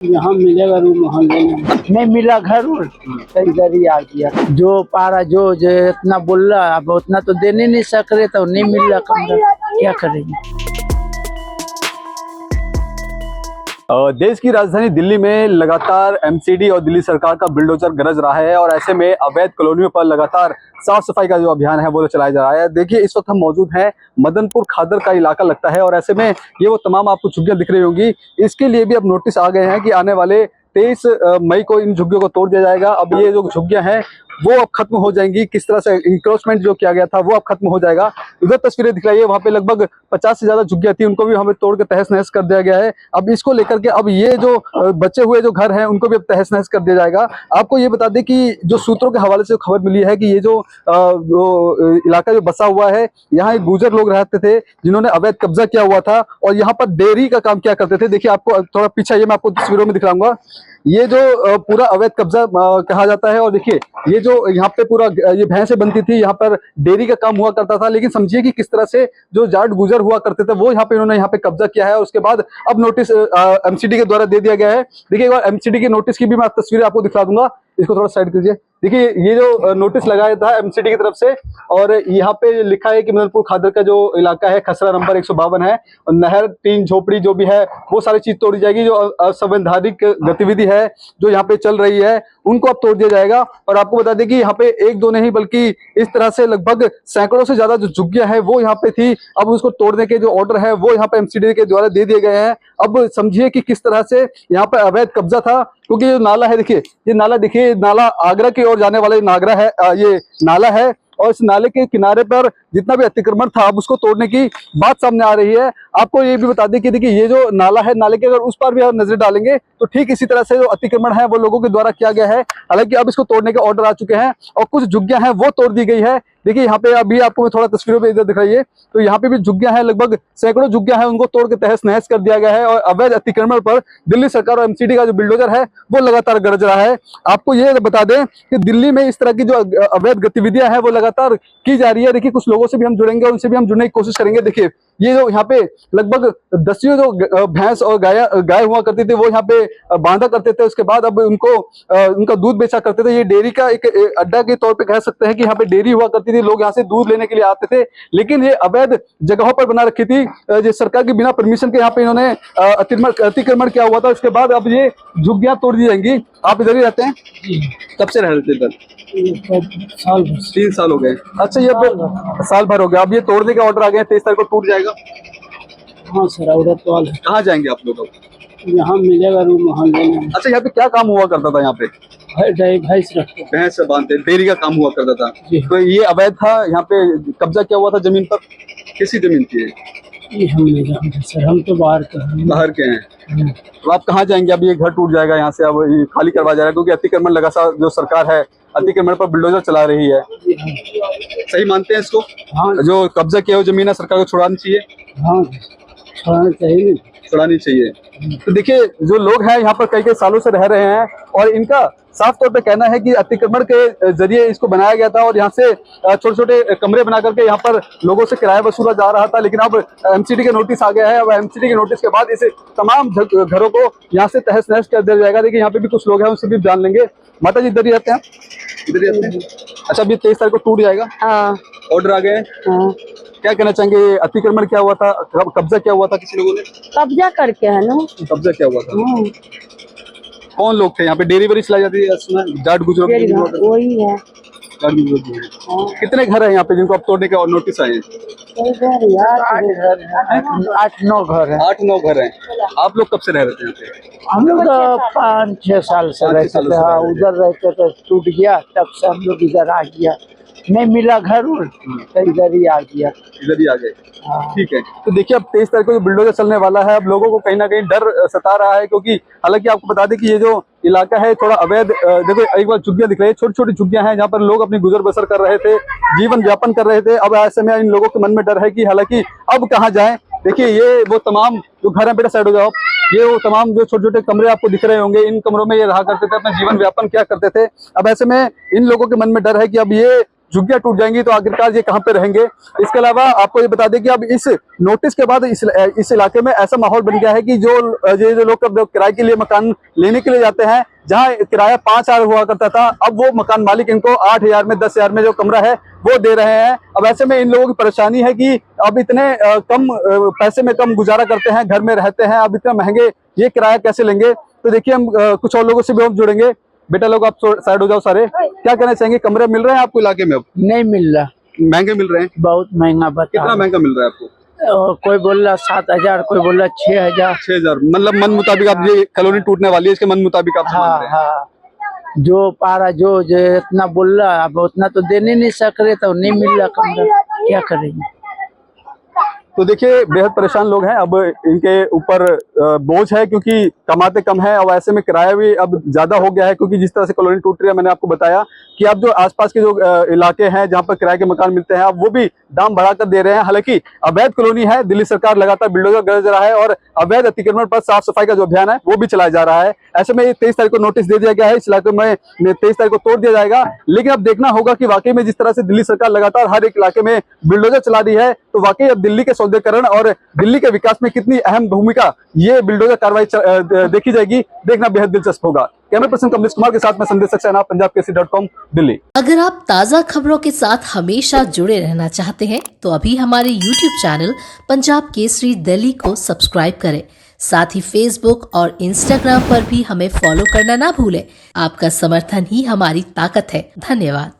यहाँ मिलेगा रूम मोहल्ले में नहीं मिला घर उर तो इधर ही आ गया। जो पारा जो इतना बोल रहा अब उतना तो देने नहीं सक रहे तो नहीं मिल रहा कमरा, क्या करेंगे। देश की राजधानी दिल्ली में लगातार एमसीडी और दिल्ली सरकार का बुलडोजर गरज रहा है और ऐसे में अवैध कॉलोनियों पर लगातार साफ सफाई का जो अभियान है वो चलाया जा रहा है। देखिए इस वक्त हम मौजूद हैं मदनपुर खादर का इलाका लगता है और ऐसे में ये वो तमाम आपको झुग्गियां दिख रही होंगी। इसके लिए भी अब नोटिस आ गए हैं कि आने वाले 23 मई को इन झुग्गियों को तोड़ दिया जाएगा। अब ये जो झुग्गियां हैं वो अब खत्म हो जाएंगी। किस तरह से इंक्रोचमेंट जो किया गया था वो अब खत्म हो जाएगा। उधर तस्वीरें दिख रही है, वहाँ पे लगभग 50 से ज्यादा झुग्गियां थी, उनको भी हमें तोड़ के तहस नहस कर दिया गया है। अब इसको लेकर के अब ये जो बचे हुए जो घर हैं उनको भी अब तहस नहस कर दिया जाएगा। आपको ये बता दें कि जो सूत्रों के हवाले से खबर मिली है कि ये जो इलाका जो बसा हुआ है, यहाँ एक गुर्जर लोग रहते थे जिन्होंने अवैध कब्जा किया हुआ था और यहाँ पर डेयरी का काम किया करते थे। देखिए आपको थोड़ा पीछे ये मैं आपको तस्वीरों में दिखाऊंगा, ये जो पूरा अवैध कब्जा कहा जाता है। और देखिए ये जो यहाँ पे पूरा ये भैंसें बनती थी, यहाँ पर डेयरी का काम हुआ करता था। लेकिन समझिए कि किस तरह से जो जाट गुजर हुआ करते थे वो यहाँ पे इन्होंने यहाँ पे कब्जा किया है। और उसके बाद अब नोटिस एमसीडी के द्वारा दे दिया गया है। देखिए एक बार एमसीडी के नोटिस की भी मैं तस्वीरें आपको दिखा दूंगा, इसको थोड़ा साइड कीजिए। देखिए ये जो नोटिस लगाया था एमसीडी की तरफ से और यहाँ पे लिखा है कि मदनपुर खादर का जो इलाका है खसरा नंबर 152 है और नहर टीन झोपड़ी जो भी है वो सारी चीज तोड़ी जाएगी। जो असंवैधानिक गतिविधि है जो यहाँ पे चल रही है उनको अब तोड़ दिया जाएगा। और आपको बता दें कि यहाँ पे एक दो नहीं बल्कि इस तरह से लगभग सैकड़ों से ज्यादा जो झुग्गियां हैं वो यहाँ पे थी। अब उसको तोड़ने के जो ऑर्डर है वो यहाँ पे एमसीडी के द्वारा दे दिए गए हैं। अब समझिए कि किस तरह से यहाँ पे अवैध कब्जा था, क्योंकि ये नाला है, देखिए ये नाला, देखिए नाला आगरा की ओर जाने वाला नागरा है, ये नाला है। और इस नाले के किनारे पर जितना भी अतिक्रमण था अब उसको तोड़ने की बात सामने आ रही है। आपको ये भी बता दें कि देखिए ये जो नाला है, नाले के अगर उस पर भी आप नजर डालेंगे तो ठीक इसी तरह से जो अतिक्रमण है वो लोगों के द्वारा किया गया है। हालांकि अब इसको तोड़ने के ऑर्डर आ चुके हैं और कुछ झुग्गियां हैं वो तोड़ दी गई है। देखिए यहाँ पे अभी आपको मैं थोड़ा तस्वीरों पे इधर दिखाइए तो यहाँ पे भी झुग्गियां हैं, लगभग सैकड़ों झुग्गियां हैं, उनको तोड़ के तहस नहस कर दिया गया है। और अवैध अतिक्रमण पर दिल्ली सरकार और एमसीडी का जो बुलडोजर है वो लगातार गरज रहा है। आपको ये बता दें कि दिल्ली में इस तरह की जो अवैध गतिविधियां हैं वो लगातार की जा रही है। देखिए कुछ लोगों से भी हम जुड़ेंगे, उनसे भी हम जुड़ने की कोशिश करेंगे। देखिए ये जो यहाँ पे लगभग 10 जो भैंस और गाय हुआ करती थी वो यहाँ पे बांधा करते थे, उसके बाद अब उनको उनका दूध बेचा करते थे। ये डेयरी का एक अड्डा के तौर पे कह सकते हैं कि यहाँ पे डेयरी हुआ करती थी, लोग यहाँ से दूध लेने के लिए आते थे। लेकिन ये अवैध जगहों पर बना रखी थी, जो सरकार की बिना परमिशन के यहाँ पे इन्होंने अतिक्रमण किया हुआ था। उसके बाद अब ये झुग्गियां तोड़ दी जाएंगी। आप इधर ही रहते हैं? कब से रह रहे थे इधर? साल 3 साल हो गए। अच्छा, ये साल भर हो गया। अब ये तोड़ने के ऑर्डर आ गए, 23 तारीख को टूट जाएगा। हाँ सर, ऑर्डर तो आ गया। कहाँ जाएंगे आप लोग? यहाँ मिलेगा रूम मोहल्ले में। अच्छा, यहाँ पे क्या काम हुआ करता था? यहाँ पे भैंस रखते, भैंस बांधते, डेयरी का काम हुआ करता था। तो ये अवैध था, यहाँ पे कब्जा किया हुआ था जमीन पर। किसी जमीन की है ये हम नहीं जानते सर, हम तो बाहर के हैं। बाहर के हैं। तो आप कहाँ जाएंगे? अब ये घर टूट जाएगा, यहाँ से अब ये खाली करवा जाएगा क्योंकि अतिक्रमण लगा सा जो सरकार है अतिक्रमण पर बुलडोजर चला रही है। सही मानते हैं इसको? हाँ, जो कब्जा किया हुआ जमीन है सरकार को छुड़ानी चाहिए। हाँ छुड़ानी चाहिए, छुड़ानी चाहिए। तो देखिए जो लोग हैं यहाँ पर कई सालों से रह रहे हैं और इनका साफ तौर पे कहना है कि अतिक्रमण के जरिए इसको बनाया गया था और यहाँ से छोटे छोटे कमरे बना करके यहाँ पर लोगों से किराया वसूला जा रहा था। लेकिन अब एमसीडी के नोटिस आ गया है। अब एमसीडी के नोटिस के बाद इसे तमाम घरों को यहाँ से तहस नहस कर दिया जाएगा। देखिए यहाँ पे भी कुछ लोग हैं, उनसे भी जान लेंगे। माता जी इधर ही रहते हैं? इधर ही रहते हैं। अच्छा, अभी 23 तारीख को टूट जाएगा। हाँ। ऑर्डर आ गए। हाँ। क्या कहना चाहेंगे? अतिक्रमण क्या हुआ था, कब्जा क्या हुआ था, किसी लोगों ने कब्जा करके है ना? कब्जा क्या हुआ था? कौन लोग थे यहाँ पे? डेयरी वेरी चलाई जाती है, जाट गुजरों की वही है। कितने घर है यहाँ पे जिनको अब तोड़ने के और नोटिस आए हैं? 8-9 घर है। 8-9 घर हैं। आप लोग कब से रह रहे थे यहाँ पे? हम लोग 5-6 साल से रहते थे। हाँ, उधर रहते थे, टूट गया, तब से हम लोग इधर आ गया। नहीं मिला घर उर तो इधर ही आ गया। इधर ही आ गए। ठीक है। तो देखिए अब 23 तारीख को जो बुलडोजर चलने वाला है, अब लोगों को कहीं ना कहीं डर सता रहा है क्योंकि हालांकि आपको बता दें कि ये जो इलाका है थोड़ा अवैध, देखो एक बार झुग्गियां दिख रही है, छोटी छोटी झुग्गियां हैं जहाँ पर लोग अपनी गुजर बसर कर रहे थे, जीवन व्यापन कर रहे थे। अब ऐसे में इन लोगों के मन में डर है कि हालांकि अब कहाँ जाएं। देखिए ये वो तमाम जो घर है, बेटा साइड हो जाओ, ये वो तमाम जो छोटे छोटे कमरे आपको दिख रहे होंगे, इन कमरों में ये रहा करते थे, अपना जीवन व्यापन क्या करते थे। अब ऐसे में इन लोगों के मन में डर है कि अब ये झुग्गियां टूट जाएंगी तो आखिरकार ये कहाँ पे रहेंगे। इसके अलावा आपको ये बता दें कि अब इस नोटिस के बाद इस इलाके में ऐसा माहौल बन गया है कि जो लोग किराए के लिए मकान लेने के लिए जाते हैं, जहां किराया 5,000 हुआ करता था, अब वो मकान मालिक इनको 8,000 में 10,000 में जो कमरा है वो दे रहे हैं। अब ऐसे में इन लोगों की परेशानी है कि अब इतने कम पैसे में कम गुजारा करते हैं, घर में रहते हैं, अब इतने महंगे ये किराया कैसे लेंगे। तो देखिए हम कुछ और लोगों से भी हम जुड़ेंगे। बेटा लोग आप साइड हो जाओ सारे, क्या कहना चाहेंगे, कमरे मिल रहे हैं आपको इलाके में? अब नहीं मिल रहा, महंगे मिल रहे हैं, बहुत महंगा बता। कितना महंगा मिल रहा है आपको? और कोई बोल रहा 7,000, कोई बोल रहा 6,000। 6,000 मतलब मन मुताबिक आप ये कॉलोनी टूटने वाली है, इसके मन मुताबिक आप मान हाँ रहे हैं। हाँ, जो पारा जो इतना बोल रहा, अब उतना तो देने नहीं सक रहे, तो नहीं मिल रहा कमरा, क्या करेंगे। तो देखिए बेहद परेशान लोग हैं, अब इनके ऊपर बोझ है क्योंकि कमाते कम है और ऐसे में किराया भी अब ज्यादा हो गया है, क्योंकि जिस तरह से कॉलोनी टूट रही है, मैंने आपको बताया कि अब जो आसपास के जो इलाके हैं जहां पर किराए के मकान मिलते हैं, अब वो भी दाम बढ़ाकर दे रहे हैं। हालांकि अवैध कॉलोनी है, दिल्ली सरकार लगातार बिल्डोजर गरज रहा है और अवैध अतिक्रमण पर साफ सफाई का जो अभियान है वो भी चलाया जा रहा है। ऐसे में 23 तारीख को नोटिस दे दिया गया है, इस इलाके में 23 तारीख को तोड़ दिया जाएगा। लेकिन अब देखना होगा कि वाकई में जिस तरह से दिल्ली सरकार लगातार हर एक इलाके में बिल्डोजर चला रही है, तो वाकई अब दिल्ली के सौंदर्यीकरण और दिल्ली के विकास में कितनी अहम भूमिका ये बिल्डोजर कार्रवाई देखी जाएगी, देखना बेहद दिलचस्प होगा। कैमरा पर्सन कमलेश कुमार के साथ मैं संदेश सक्सेना, पंजाबकेसरी.com, दिल्ली। अगर आप ताज़ा खबरों के साथ हमेशा जुड़े रहना चाहते हैं तो अभी हमारे YouTube चैनल पंजाब केसरी दिल्ली को सब्सक्राइब करें। साथ ही Facebook और Instagram पर भी हमें फॉलो करना ना भूलें। आपका समर्थन ही हमारी ताकत है। धन्यवाद।